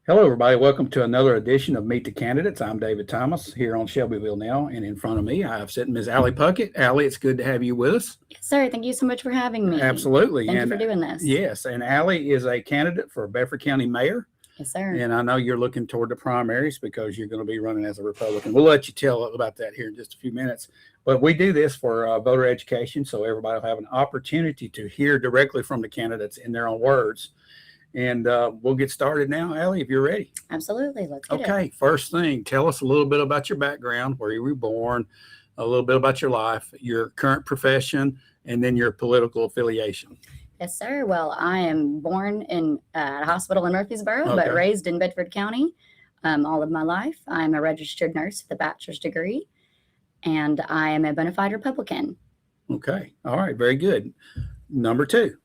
Hello, everybody. Welcome to another edition of Meet the Candidates. I'm David Thomas here on Shelbyville Now, and in front of me, I have sitting Ms. Allie Puckett. Allie, it's good to have you with us. Yes, sir. Thank you so much for having me. Absolutely. Thank you for doing this. Yes, and Allie is a candidate for Bedford County Mayor. Yes, sir. And I know you're looking toward the primaries because you're going to be running as a Republican. We'll let you tell about that here in just a few minutes. But we do this for voter education, so everybody will have an opportunity to hear directly from the candidates in their own words. And we'll get started now, Allie, if you're ready. Absolutely. Let's get it. Okay, first thing, tell us a little bit about your background, where you were born, a little bit about your life, your current profession, and then your political affiliation. Yes, sir. Well, I am born in a hospital in Murfreesboro, but raised in Bedford County all of my life. I'm a registered nurse with a bachelor's degree, and I am a bona fide Republican. Okay. All right. Very good. Number two.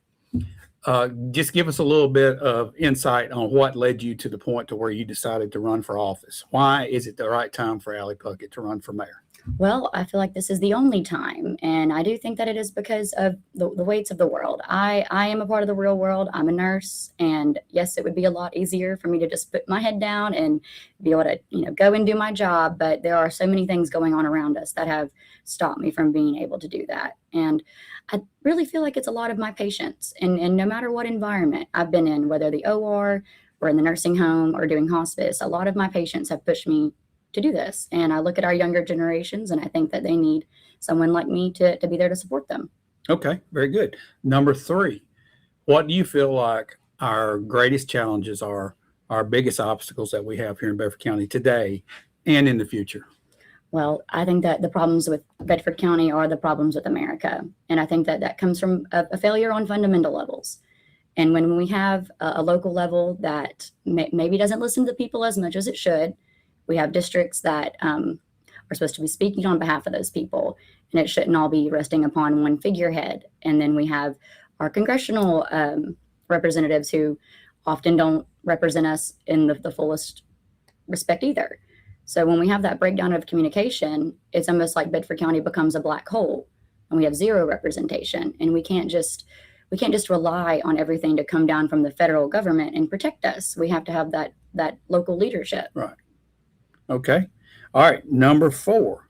Just give us a little bit of insight on what led you to the point to where you decided to run for office. Why is it the right time for Allie Puckett to run for mayor? Well, I feel like this is the only time, and I do think that it is because of the weights of the world. I am a part of the real world. I'm a nurse, and yes, it would be a lot easier for me to just put my head down and be able to, go and do my job, but there are so many things going on around us that have stopped me from being able to do that. And I really feel like it's a lot of my patients, and no matter what environment I've been in, whether the OR or in the nursing home or doing hospice, a lot of my patients have pushed me to do this. And I look at our younger generations, and I think that they need someone like me to be there to support them. Okay, very good. Number three, what do you feel like our greatest challenges are, our biggest obstacles that we have here in Bedford County today and in the future? Well, I think that the problems with Bedford County are the problems with America. And I think that that comes from a failure on fundamental levels. And when we have a local level that maybe doesn't listen to people as much as it should, we have districts that are supposed to be speaking on behalf of those people, and it shouldn't all be resting upon one figurehead. And then we have our congressional representatives who often don't represent us in the fullest respect either. So when we have that breakdown of communication, it's almost like Bedford County becomes a black hole, and we have zero representation. And we can't just rely on everything to come down from the federal government and protect us. We have to have that local leadership. Right. Okay. All right. Number four,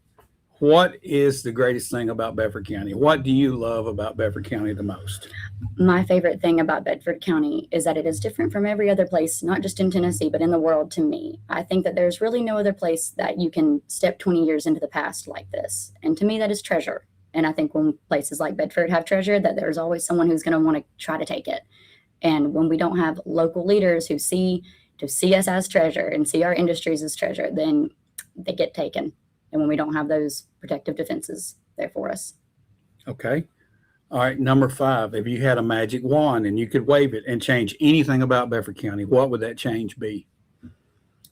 what is the greatest thing about Bedford County? What do you love about Bedford County the most? My favorite thing about Bedford County is that it is different from every other place, not just in Tennessee, but in the world to me. I think that there's really no other place that you can step 20 years into the past like this. And to me, that is treasure. And I think when places like Bedford have treasure, that there's always someone who's going to want to try to take it. And when we don't have local leaders who see us as treasure and see our industries as treasure, then they get taken. And when we don't have those protective defenses there for us. Okay. All right. Number five, if you had a magic wand and you could wave it and change anything about Bedford County, what would that change be?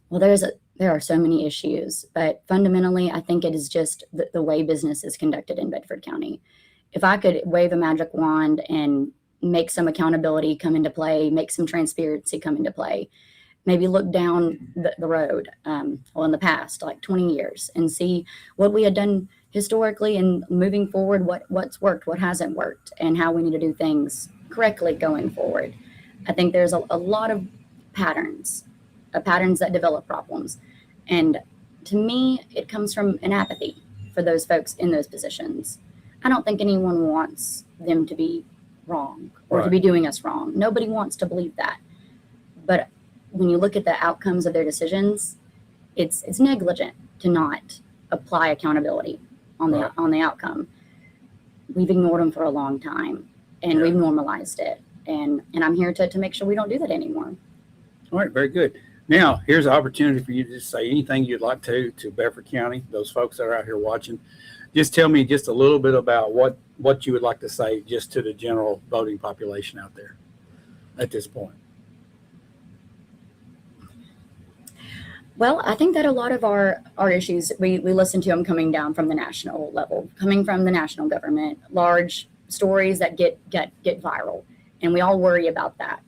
Well, there are so many issues, but fundamentally, I think it is just the way business is conducted in Bedford County. If I could wave a magic wand and make some accountability come into play, make some transparency come into play, maybe look down the road, in the past, like 20 years, and see what we had done historically and moving forward, what's worked, what hasn't worked, and how we need to do things correctly going forward. I think there's a lot of patterns that develop problems. And to me, it comes from an apathy for those folks in those positions. I don't think anyone wants them to be wrong or to be doing us wrong. Nobody wants to believe that. But when you look at the outcomes of their decisions, it's negligent to not apply accountability on the outcome. We've ignored them for a long time, and we've normalized it. And I'm here to make sure we don't do that anymore. All right, very good. Now, here's an opportunity for you to just say anything you'd like to Bedford County, those folks that are out here watching. Just tell me just a little bit about what you would like to say just to the general voting population out there at this point. Well, I think that a lot of our issues, we listen to them coming down from the national level, coming from the national government, large stories that get viral, and we all worry about that.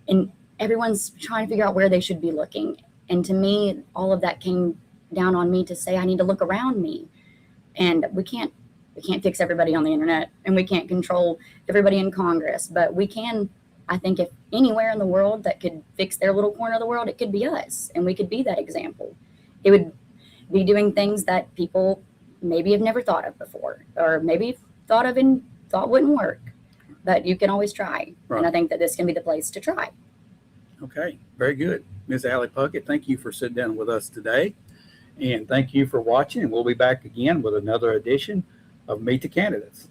And everyone's trying to figure out where they should be looking. And to me, all of that came down on me to say, I need to look around me. And we can't fix everybody on the internet, and we can't control everybody in Congress, but we can I think if anywhere in the world that could fix their little corner of the world, it could be us, and we could be that example. It would be doing things that people maybe have never thought of before, or maybe thought of and thought wouldn't work. But you can always try. Right. And I think that this can be the place to try. Okay, very good. Ms. Allie Puckett, thank you for sitting down with us today. And thank you for watching. And we'll be back again with another edition of Meet the Candidates.